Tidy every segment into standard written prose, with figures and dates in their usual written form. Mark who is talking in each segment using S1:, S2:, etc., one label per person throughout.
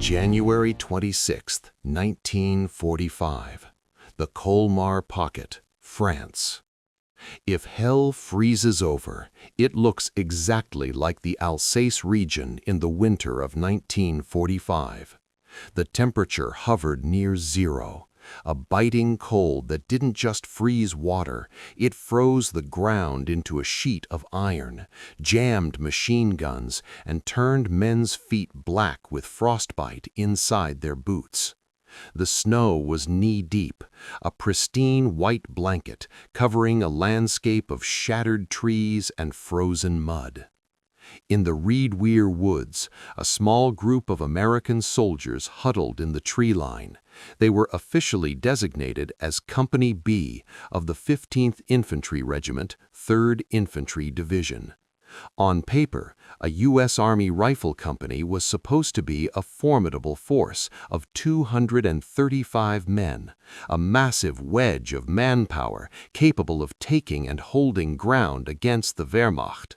S1: January 26, 1945. The Colmar Pocket, France. If hell freezes over, it looks exactly like the Alsace region in the winter of 1945. The temperature hovered near zero, a biting cold that didn't just freeze water, it froze the ground into a sheet of iron, jammed machine guns, and turned men's feet black with frostbite inside their boots. The snow was knee-deep, a pristine white blanket covering a landscape of shattered trees and frozen mud. In the WWII woods, a small group of American soldiers huddled in the tree line. They were officially designated as Company B of the 15th Infantry Regiment, 3rd Infantry Division. On paper, a U.S. Army Rifle Company was supposed to be a formidable force of 235 men, a massive wedge of manpower capable of taking and holding ground against the Wehrmacht.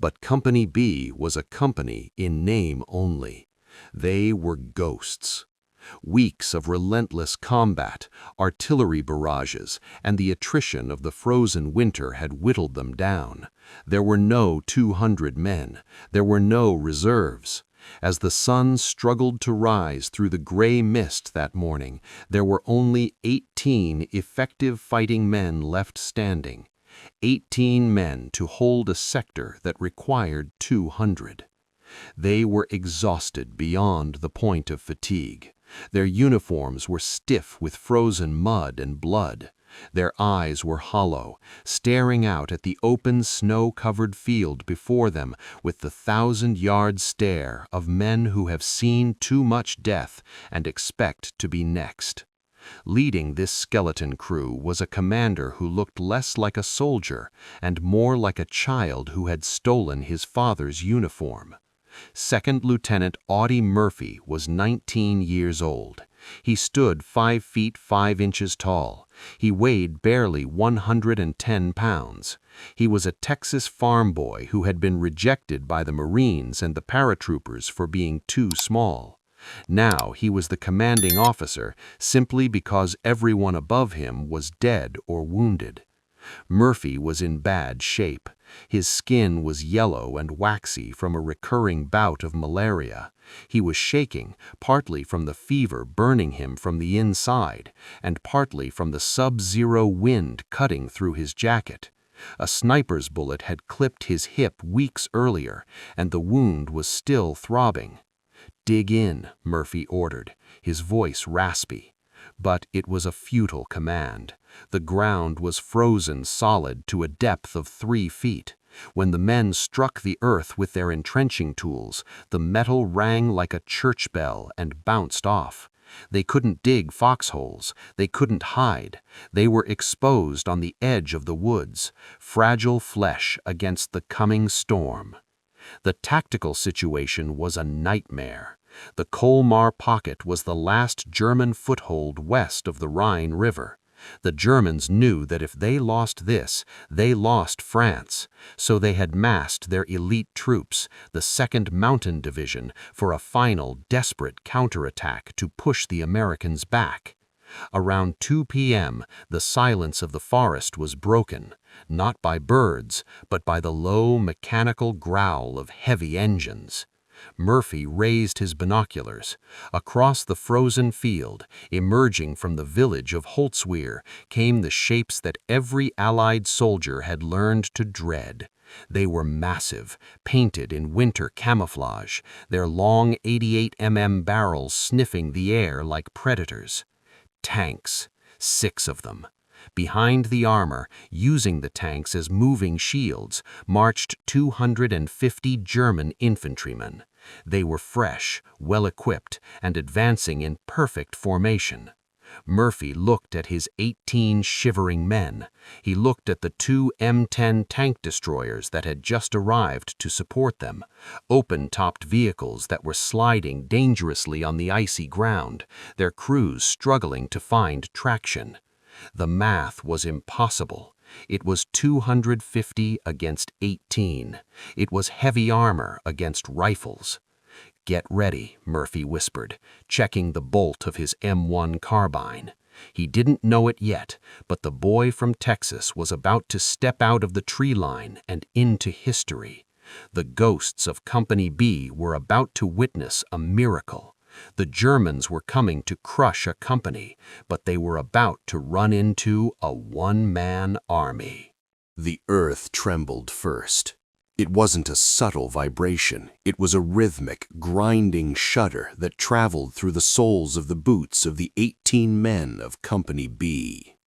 S1: But Company B was a company in name only. They were ghosts. Weeks of relentless combat, artillery barrages, and the attrition of the frozen winter had whittled them down. There were no 200 men. There were no reserves. As the sun struggled to rise through the gray mist that morning, there were only 18 effective fighting men left standing. 18 men to hold a sector that required 200. They were exhausted beyond the point of fatigue. Their uniforms were stiff with frozen mud and blood. Their eyes were hollow, staring out at the open snow-covered field before them with the 1,000-yard stare of men who have seen too much death and expect to be next. Leading this skeleton crew was a commander who looked less like a soldier and more like a child who had stolen his father's uniform. Second Lieutenant Audie Murphy was 19 years old. He stood 5 feet 5 inches tall. He weighed barely 110 pounds. He was a Texas farm boy who had been rejected by the Marines and the paratroopers for being too small. Now he was the commanding officer simply because everyone above him was dead or wounded. Murphy was in bad shape. His skin was yellow and waxy from a recurring bout of malaria. He was shaking, partly from the fever burning him from the inside, and partly from the sub-zero wind cutting through his jacket. A sniper's bullet had clipped his hip weeks earlier, and the wound was still throbbing. "Dig in," Murphy ordered, his voice raspy. But it was a futile command. The ground was frozen solid to a depth of 3 feet. When the men struck the earth with their entrenching tools, the metal rang like a church bell and bounced off. They couldn't dig foxholes. They couldn't hide. They were exposed on the edge of the woods, fragile flesh against the coming storm. The tactical situation was a nightmare. The Colmar Pocket was the last German foothold west of the Rhine River. The Germans knew that if they lost this, they lost France, so they had massed their elite troops, the 2nd Mountain Division, for a final, desperate counterattack to push the Americans back. Around 2 p.m., the silence of the forest was broken, not by birds, but by the low, mechanical growl of heavy engines. Murphy raised his binoculars. Across the frozen field, emerging from the village of Holzwehr, came the shapes that every Allied soldier had learned to dread. They were massive, painted in winter camouflage, their long 88mm barrels sniffing the air like predators. Tanks, 6 of them. Behind the armor, using the tanks as moving shields, marched 250 German infantrymen. They were fresh, well-equipped, and advancing in perfect formation. Murphy looked at his 18 shivering men. He looked at the 2 M10 Tank Destroyers that had just arrived to support them, open-topped vehicles that were sliding dangerously on the icy ground, their crews struggling to find traction. The math was impossible. It was 250 against 18. It was heavy armor against rifles. "Get ready," Murphy whispered, checking the bolt of his M1 carbine. He didn't know it yet, but the boy from Texas was about to step out of the tree line and into history. The ghosts of Company B were about to witness a miracle. The Germans were coming to crush a company, but they were about to run into a one-man army.
S2: The earth trembled first. It wasn't a subtle vibration. It was a rhythmic, grinding shudder that traveled through the soles of the boots of the 18 men of Company B.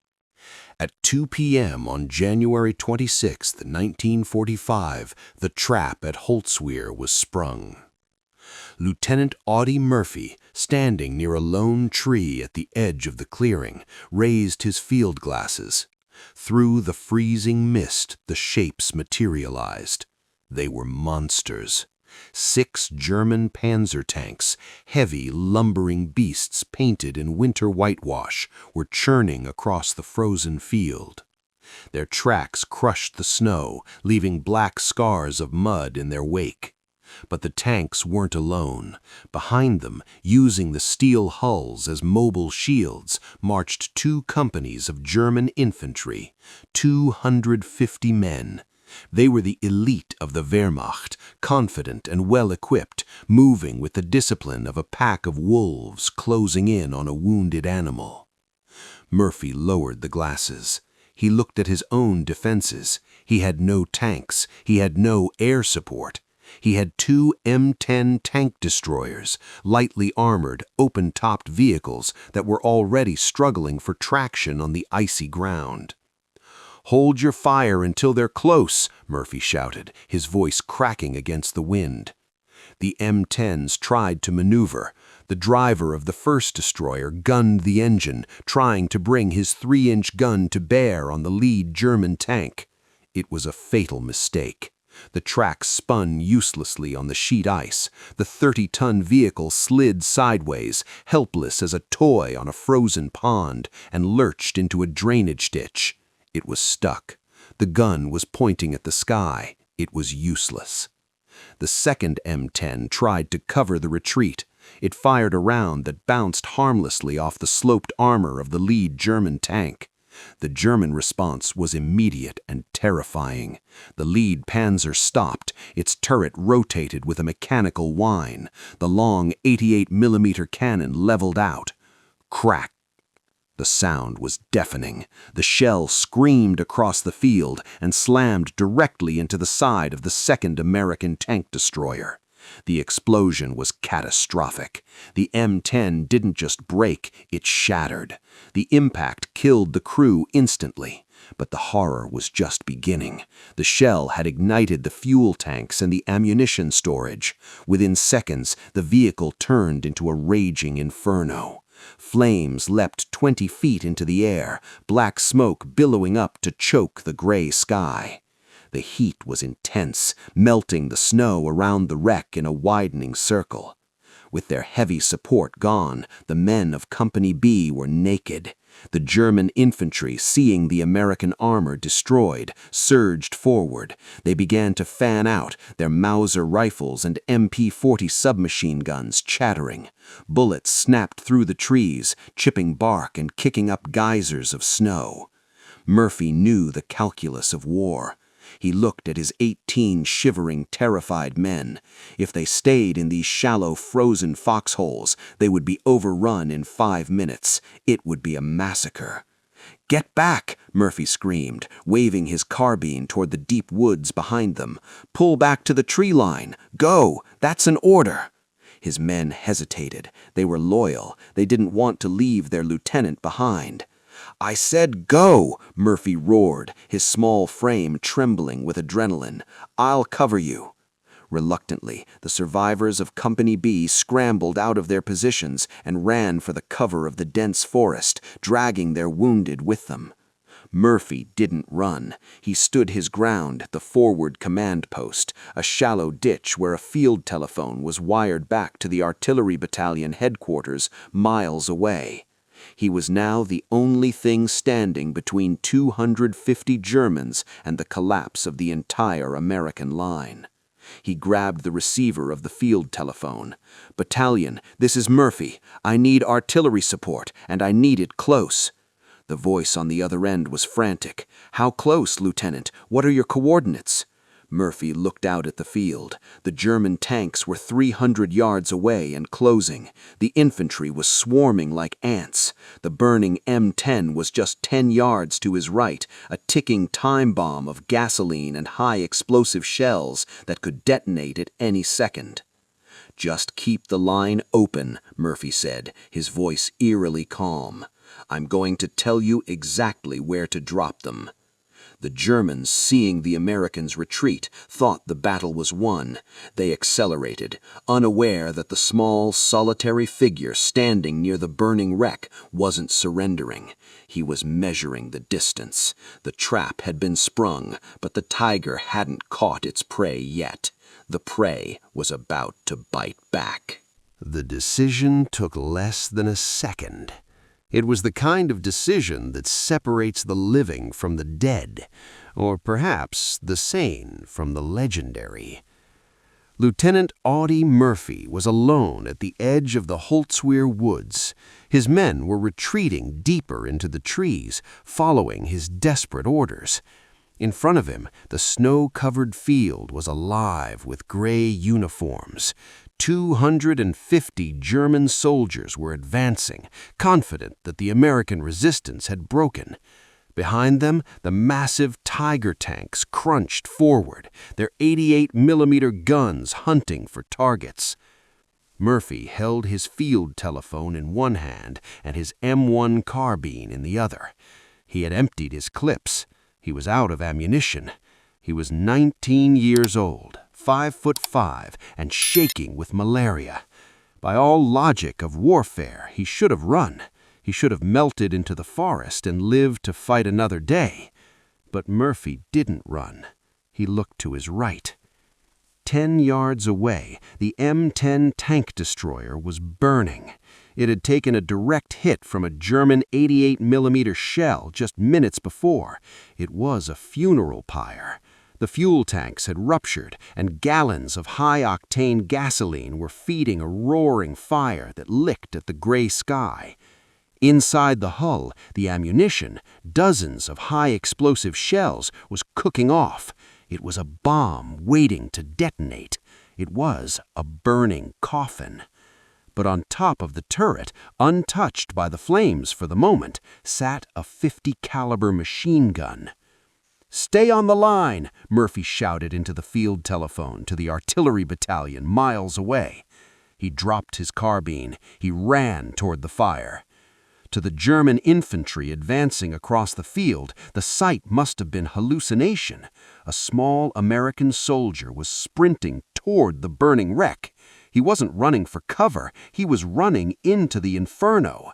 S2: At 2 p.m. on January 26, 1945, the trap at Holtzwihr was sprung. Lieutenant Audie Murphy, standing near a lone tree at the edge of the clearing, raised his field glasses. Through the freezing mist, the shapes materialized. They were monsters. 6 German panzer tanks, heavy, lumbering beasts painted in winter whitewash, were churning across the frozen field. Their tracks crushed the snow, leaving black scars of mud in their wake. But the tanks weren't alone. Behind them, using the steel hulls as mobile shields, marched 2 companies of German infantry, 250 men. They were the elite of the Wehrmacht, confident and well-equipped, moving with the discipline of a pack of wolves closing in on a wounded animal. Murphy lowered the glasses. He looked at his own defenses. He had no tanks. He had no air support. He had 2 M10 Tank Destroyers, lightly armored, open-topped vehicles that were already struggling for traction on the icy ground. "Hold your fire until they're close," Murphy shouted, his voice cracking against the wind. The M10s tried to maneuver. The driver of the first destroyer gunned the engine, trying to bring his 3-inch gun to bear on the lead German tank. It was a fatal mistake. The track spun uselessly on the sheet ice. The 30-ton vehicle slid sideways, helpless as a toy on a frozen pond, and lurched into a drainage ditch. It was stuck. The gun was pointing at the sky. It was useless. The second M10 tried to cover the retreat. It fired a round that bounced harmlessly off the sloped armor of the lead German tank. The German response was immediate and terrifying. The lead panzer stopped. Its turret rotated with a mechanical whine. The long 88mm cannon leveled out. Crack! The sound was deafening. The shell screamed across the field and slammed directly into the side of the second American tank destroyer. The explosion was catastrophic. The M10 didn't just break, it shattered. The impact killed the crew instantly. But the horror was just beginning. The shell had ignited the fuel tanks and the ammunition storage. Within seconds, the vehicle turned into a raging inferno. Flames leapt 20 feet into the air, black smoke billowing up to choke the gray sky. The heat was intense, melting the snow around the wreck in a widening circle. With their heavy support gone, the men of Company B were naked. The German infantry, seeing the American armor destroyed, surged forward. They began to fan out, their Mauser rifles and MP-40 submachine guns chattering. Bullets snapped through the trees, chipping bark and kicking up geysers of snow. Murphy knew the calculus of war. He looked at his 18 shivering, terrified men. If they stayed in these shallow, frozen foxholes, they would be overrun in 5 minutes. It would be a massacre. "Get back!" Murphy screamed, waving his carbine toward the deep woods behind them. "Pull back to the tree line! Go! That's an order!" His men hesitated. They were loyal. They didn't want to leave their lieutenant behind. "I said go!" Murphy roared, his small frame trembling with adrenaline. "I'll cover you." Reluctantly, the survivors of Company B scrambled out of their positions and ran for the cover of the dense forest, dragging their wounded with them. Murphy didn't run. He stood his ground at the forward command post, a shallow ditch where a field telephone was wired back to the artillery battalion headquarters miles away. He was now the only thing standing between 250 Germans and the collapse of the entire American line. He grabbed the receiver of the field telephone. "Battalion, this is Murphy. I need artillery support, and I need it close." The voice on the other end was frantic. "How close, Lieutenant? What are your coordinates?" Murphy looked out at the field. The German tanks were 300 yards away and closing. The infantry was swarming like ants. The burning M10 was just 10 yards to his right, a ticking time bomb of gasoline and high explosive shells that could detonate at any second. "Just keep the line open," Murphy said, his voice eerily calm. "I'm going to tell you exactly where to drop them." The Germans, seeing the Americans retreat, thought the battle was won. They accelerated, unaware that the small, solitary figure standing near the burning wreck wasn't surrendering. He was measuring the distance. The trap had been sprung, but the tiger hadn't caught its prey yet. The prey was about to bite back.
S1: The decision took less than a second. It was the kind of decision that separates the living from the dead, or perhaps the sane from the legendary. Lieutenant Audie Murphy was alone at the edge of the Holtzwehr woods. His men were retreating deeper into the trees, following his desperate orders. In front of him, the snow-covered field was alive with gray uniforms. 250 German soldiers were advancing, confident that the American resistance had broken. Behind them, the massive Tiger tanks crunched forward, their 88-millimeter guns hunting for targets. Murphy held his field telephone in one hand and his M1 carbine in the other. He had emptied his clips. He was out of ammunition. He was 19 years old, 5'5", and shaking with malaria. By all logic of warfare, he should have run. He should have melted into the forest and lived to fight another day. But Murphy didn't run. He looked to his right. 10 yards away, the M10 Tank Destroyer was burning. It had taken a direct hit from a German 88-millimeter shell just minutes before. It was a funeral pyre. The fuel tanks had ruptured, and gallons of high-octane gasoline were feeding a roaring fire that licked at the gray sky. Inside the hull, the ammunition, dozens of high-explosive shells, was cooking off. It was a bomb waiting to detonate. It was a burning coffin. But on top of the turret, untouched by the flames for the moment, sat a .50-caliber machine gun. "Stay on the line," Murphy shouted into the field telephone to the artillery battalion miles away. He dropped his carbine. He ran toward the fire. To the German infantry advancing across the field, the sight must have been hallucination. A small American soldier was sprinting toward the burning wreck. He wasn't running for cover. He was running into the inferno.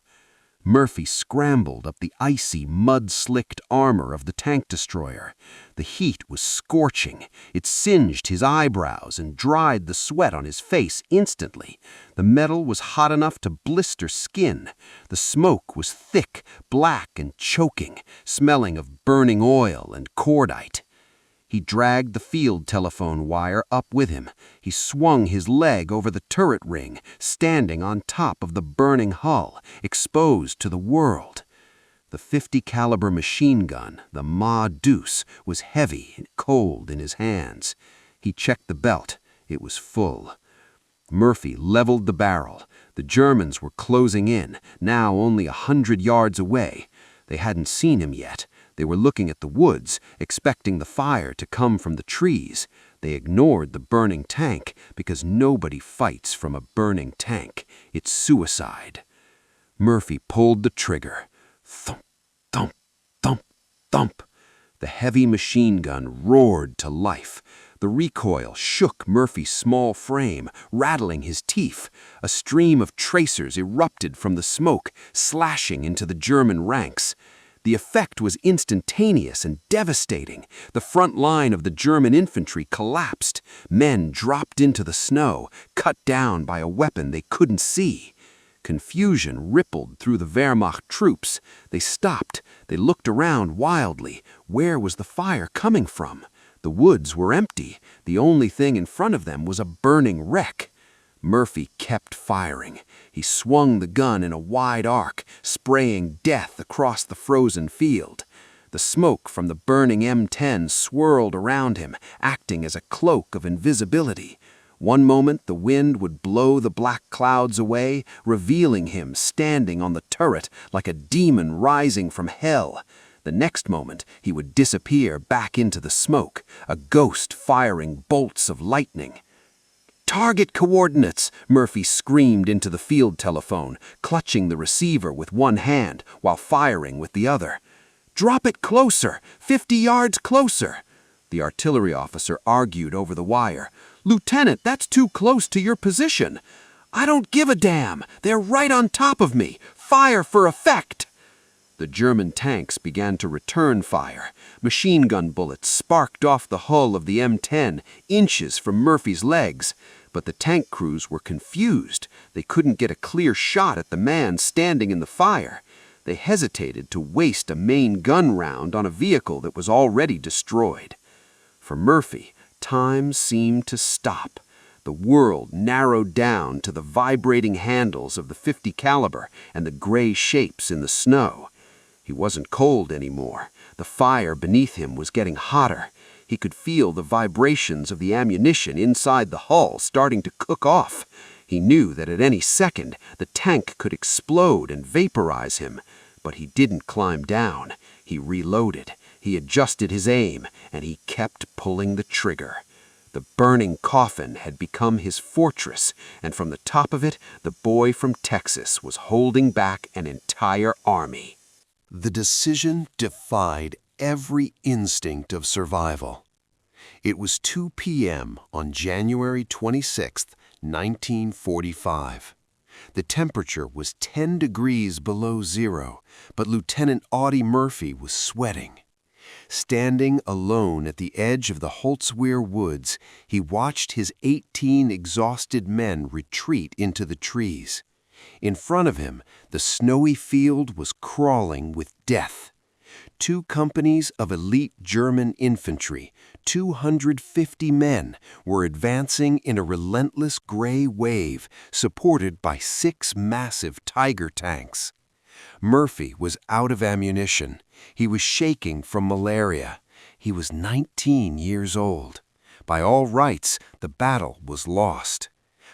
S1: Murphy scrambled up the icy, mud-slicked armor of the tank destroyer. The heat was scorching. It singed his eyebrows and dried the sweat on his face instantly. The metal was hot enough to blister skin. The smoke was thick, black, and choking, smelling of burning oil and cordite. He dragged the field telephone wire up with him. He swung his leg over the turret ring, standing on top of the burning hull, exposed to the world. The .50-caliber machine gun, the Ma Deuce, was heavy and cold in his hands. He checked the belt. It was full. Murphy leveled the barrel. The Germans were closing in, now only 100 yards away. They hadn't seen him yet. They were looking at the woods, expecting the fire to come from the trees. They ignored the burning tank because nobody fights from a burning tank. It's suicide. Murphy pulled the trigger. Thump, thump, thump, thump. The heavy machine gun roared to life. The recoil shook Murphy's small frame, rattling his teeth. A stream of tracers erupted from the smoke, slashing into the German ranks. The effect was instantaneous and devastating. The front line of the German infantry collapsed. Men dropped into the snow, cut down by a weapon they couldn't see. Confusion rippled through the Wehrmacht troops. They stopped. They looked around wildly. Where was the fire coming from?
S2: The woods were empty. The only thing in front of them was a burning wreck. Murphy kept firing. He swung the gun in a wide arc, spraying death across the frozen field. The smoke from the burning M10 swirled around him, acting as a cloak of invisibility. One moment the wind would blow the black clouds away, revealing him standing on the turret like a demon rising from hell. The next moment he would disappear back into the smoke, a ghost firing bolts of lightning. "Target coordinates!" Murphy screamed into the field telephone, clutching the receiver with one hand while firing with the other. "Drop it closer! 50 yards closer!" The artillery officer argued over the wire. "Lieutenant, that's too close to your position." "I don't give a damn! They're right on top of me! Fire for effect!" The German tanks began to return fire. Machine gun bullets sparked off the hull of the M10, inches from Murphy's legs. But the tank crews were confused. They couldn't get a clear shot at the man standing in the fire. They hesitated to waste a main gun round on a vehicle that was already destroyed. For Murphy, time seemed to stop. The world narrowed down to the vibrating handles of the .50 caliber and the gray shapes in the snow. He wasn't cold anymore. The fire beneath him was getting hotter. He could feel the vibrations of the ammunition inside the hull starting to cook off. He knew that at any second the tank could explode and vaporize him. But he didn't climb down. He reloaded. He adjusted his aim, and he kept pulling the trigger. The burning coffin had become his fortress, and from the top of it, the boy from Texas was holding back an entire army.
S1: The decision defied every instinct of survival. It was 2 p.m. on January 26, 1945. The temperature was 10 degrees below zero, but Lieutenant Audie Murphy was sweating. Standing alone at the edge of the Holtzwehr woods, he watched his 18 exhausted men retreat into the trees. In front of him, the snowy field was crawling with death. 2 companies of elite German infantry, 250 men, were advancing in a relentless gray wave supported by 6 massive Tiger tanks. Murphy was out of ammunition. He was shaking from malaria. He was 19 years old. By all rights, the battle was lost.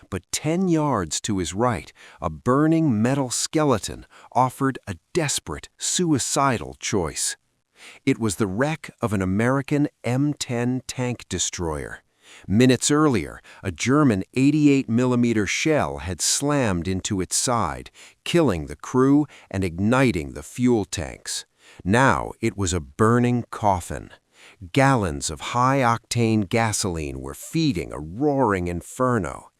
S1: But 10 yards to his right, a burning metal skeleton offered a desperate, suicidal choice. It was the wreck of an American M10 Tank Destroyer. Minutes earlier, a German 88mm shell had slammed into its side, killing the crew and igniting the fuel tanks. Now it was a burning coffin. Gallons of high-octane gasoline were feeding a roaring inferno.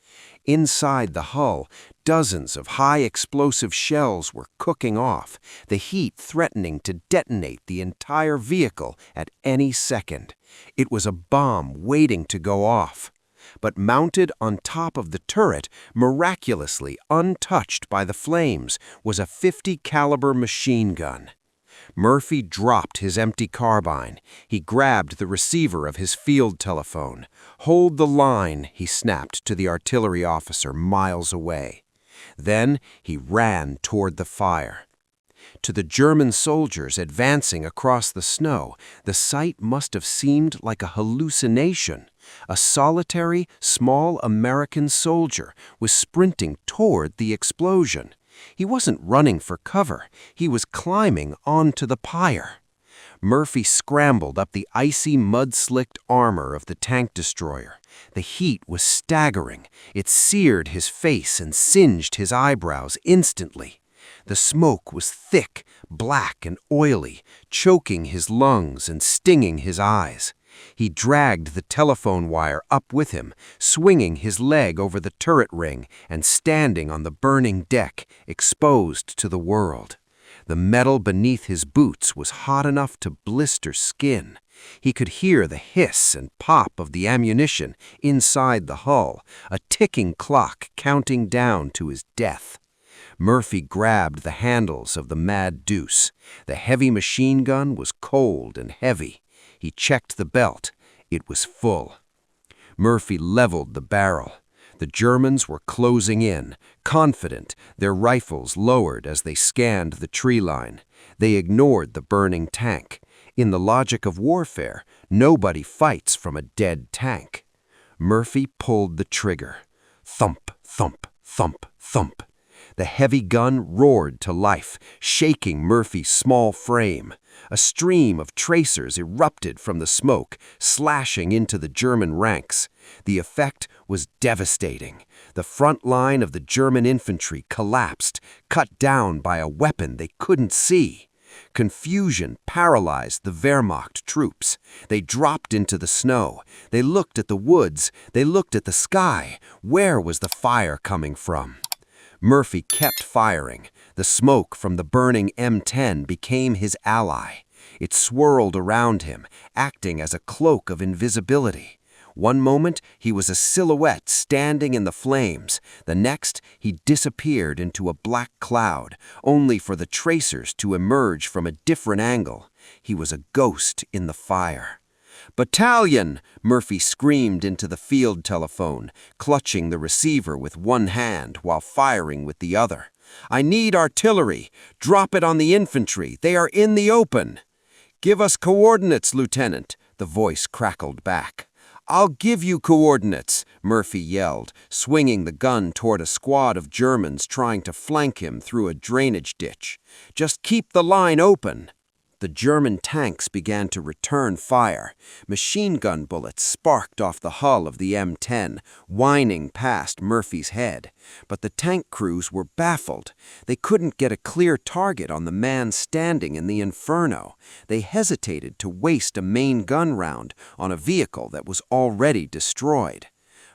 S1: Inside the hull, dozens of high-explosive shells were cooking off, the heat threatening to detonate the entire vehicle at any second. It was a bomb waiting to go off. But mounted on top of the turret, miraculously untouched by the flames, was a .50 caliber machine gun. Murphy dropped his empty carbine. He grabbed the receiver of his field telephone. "Hold the line," he snapped to the artillery officer miles away. Then he ran toward the fire. To the German soldiers advancing across the snow, the sight must have seemed like a hallucination. A solitary, small American soldier was sprinting toward the explosion. He wasn't running for cover. He was climbing onto the pyre. Murphy scrambled up the icy, mud-slicked armor of the tank destroyer. The heat was staggering. It seared his face and singed his eyebrows instantly. The smoke was thick, black, and oily, choking his lungs and stinging his eyes. He dragged the telephone wire up with him, swinging his leg over the turret ring and standing on the burning deck, exposed to the world. The metal beneath his boots was hot enough to blister skin. He could hear the hiss and pop of the ammunition inside the hull, a ticking clock counting down to his death. Murphy grabbed the handles of the Mad Deuce. The heavy machine gun was cold and heavy. He checked the belt.
S2: It was full. Murphy leveled the barrel. The Germans were closing in, confident, their rifles lowered as they scanned the tree line. They ignored the burning tank. In the logic of warfare, nobody fights from a dead tank. Murphy pulled the trigger. Thump, thump, thump, thump. The heavy gun roared to life, shaking Murphy's small frame. A stream of tracers erupted from the smoke, slashing into the German ranks. The effect was devastating. The front line of the German infantry collapsed, cut down by a weapon they couldn't see. Confusion paralyzed the Wehrmacht troops. They dropped into the snow. They looked at the woods. They looked at the sky. Where was the fire coming from? Murphy kept firing. The smoke from the burning M10 became his ally. It swirled around him, acting as a cloak of invisibility. One moment, he was a silhouette standing in the flames. The next, he disappeared into a black cloud, only for the tracers to emerge from a different angle. He was a ghost in the fire. "Battalion!" Murphy screamed into the field telephone, clutching the receiver with one hand while firing with the other. "I need artillery! Drop it on the infantry! They are in the open!" "Give us coordinates, Lieutenant!" the voice crackled back. "I'll give you coordinates," Murphy yelled, swinging the gun toward a squad of Germans trying to flank him through a drainage ditch. "Just keep the line open." The German tanks began to return fire. Machine gun bullets sparked off the hull of the M10, whining past Murphy's head. But the tank crews were baffled. They couldn't get a clear target on the man standing in the inferno. They hesitated to waste a main gun round on a vehicle that was already destroyed.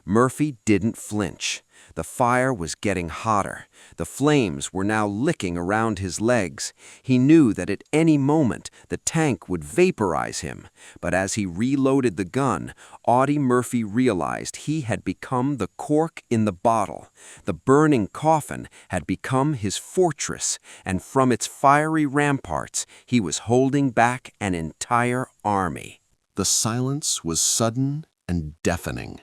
S2: Murphy didn't flinch. The fire was getting hotter. The flames were now licking around his legs. He knew that at any moment the tank would vaporize him. But as he reloaded the gun, Audie Murphy realized he had become the cork in the bottle. The burning coffin had become his fortress, and from its fiery ramparts he was holding back an entire army.
S1: The silence was sudden and deafening.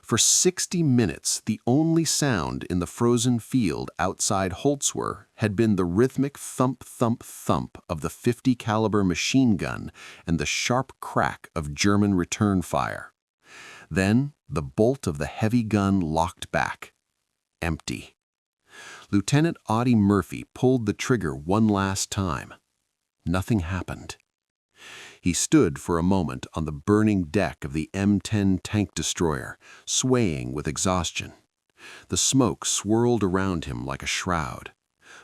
S1: For 60 minutes, the only sound in the frozen field outside Holzwer had been the rhythmic thump, thump, thump of the .50 caliber machine gun and the sharp crack of German return fire. Then the bolt of the heavy gun locked back. Empty. Lieutenant Audie Murphy pulled the trigger one last time. Nothing happened. He stood for a moment on the burning deck of the M10 Tank Destroyer, swaying with exhaustion. The smoke swirled around him like a shroud.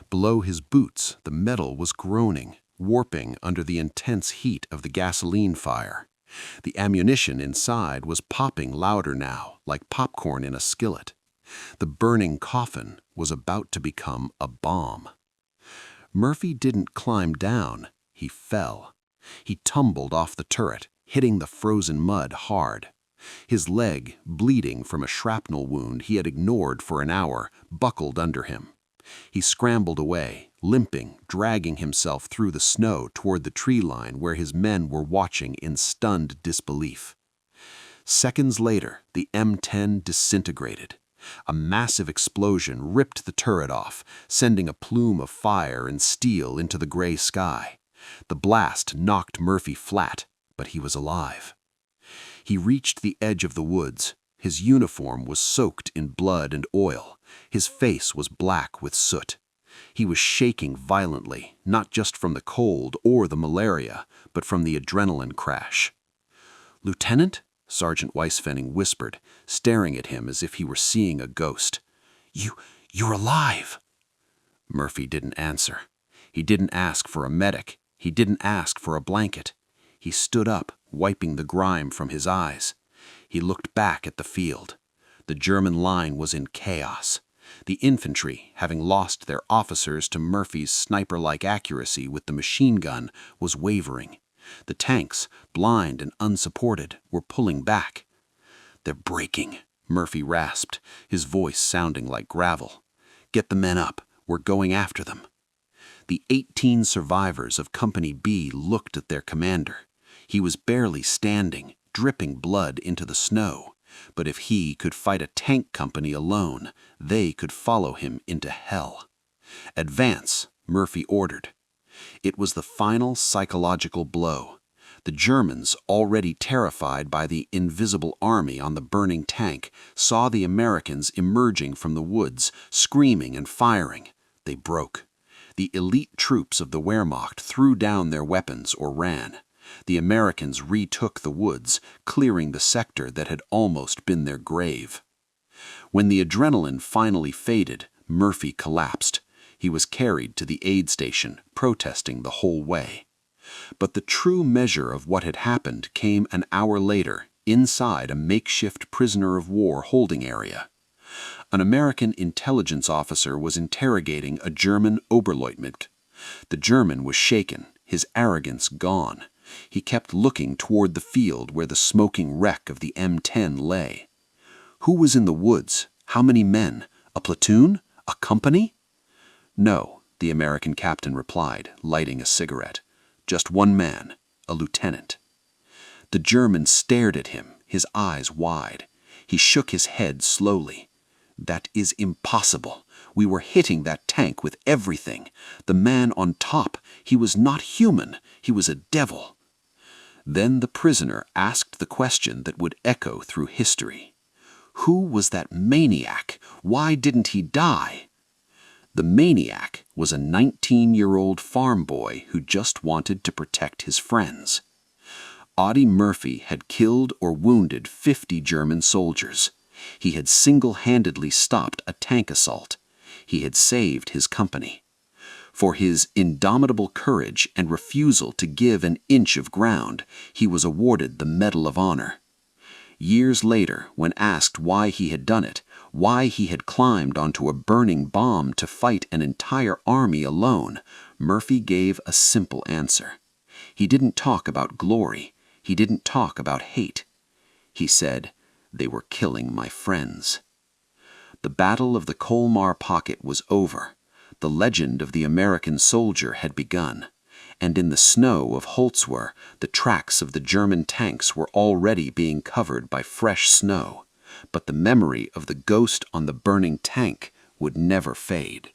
S1: Below his boots, the metal was groaning, warping under the intense heat of the gasoline fire. The ammunition inside was popping louder now, like popcorn in a skillet. The burning coffin was about to become a bomb. Murphy didn't climb down, he fell. He tumbled off the turret, hitting the frozen mud hard. His leg, bleeding from a shrapnel wound he had ignored for an hour, buckled under him. He scrambled away, limping, dragging himself through the snow toward the tree line where his men were watching in stunned disbelief. Seconds later, the M10 disintegrated. A massive explosion ripped the turret off, sending a plume of fire and steel into the gray sky. The blast knocked Murphy flat, but he was alive. He reached the edge of the woods. His uniform was soaked in blood and oil. His face was black with soot. He was shaking violently, not just from the cold or the malaria, but from the adrenaline crash. "Lieutenant?" Sergeant Weisfenning whispered, staring at him as if he were seeing a ghost. You're alive!" Murphy didn't answer. He didn't ask for a medic. He didn't ask for a blanket. He stood up, wiping the grime from his eyes. He looked back at the field. The German line was in chaos. The infantry, having lost their officers to Murphy's sniper-like accuracy with the machine gun, was wavering. The tanks, blind and unsupported, were pulling back. "They're breaking," Murphy rasped, his voice sounding like gravel. "Get the men up. We're going after them." The 18 survivors of Company B looked at their commander. He was barely standing,
S2: dripping blood into the snow. But if he could fight a tank company alone, they could follow him into hell. "Advance," Murphy ordered. It was the final psychological blow. The Germans, already terrified by the invisible army on the burning tank, saw the Americans emerging from the woods, screaming and firing. They broke. The elite troops of the Wehrmacht threw down their weapons or ran. The Americans retook the woods, clearing the sector that had almost been their grave. When the adrenaline finally faded, Murphy collapsed. He was carried to the aid station, protesting the whole way. But the true measure of what had happened came an hour later, inside a makeshift prisoner of war holding area. An American intelligence officer was interrogating a German Oberleutnant. The German was shaken, his arrogance gone. He kept looking toward the field where the smoking wreck of the M10 lay. Who was in the woods? How many men? A platoon? A company? "No," the American captain replied, lighting a cigarette. "Just one man, a lieutenant." The German stared at him, his eyes wide. He shook his head slowly. "That is impossible. We were hitting that tank with everything. The man on top, he was not human. He was a devil." Then the prisoner asked the question that would echo through history. Who was that maniac? Why didn't he die? The maniac was a 19-year-old farm boy who just wanted to protect his friends. Audie Murphy had killed or wounded 50 German soldiers. He had single-handedly stopped a tank assault. He had saved his company. For his indomitable courage and refusal to give an inch of ground, he was awarded the Medal of Honor. Years later, when asked why he had done it, why he had climbed onto a burning bomb to fight an entire army alone, Murphy gave a simple answer. He didn't talk about glory. He didn't talk about hate. He said, "They were killing my friends." The Battle of the Colmar Pocket was over. The legend of the American soldier had begun. And in the snow of Holzwer, the tracks of the German tanks were already being covered by fresh snow. But the memory of the ghost on the burning tank would never fade.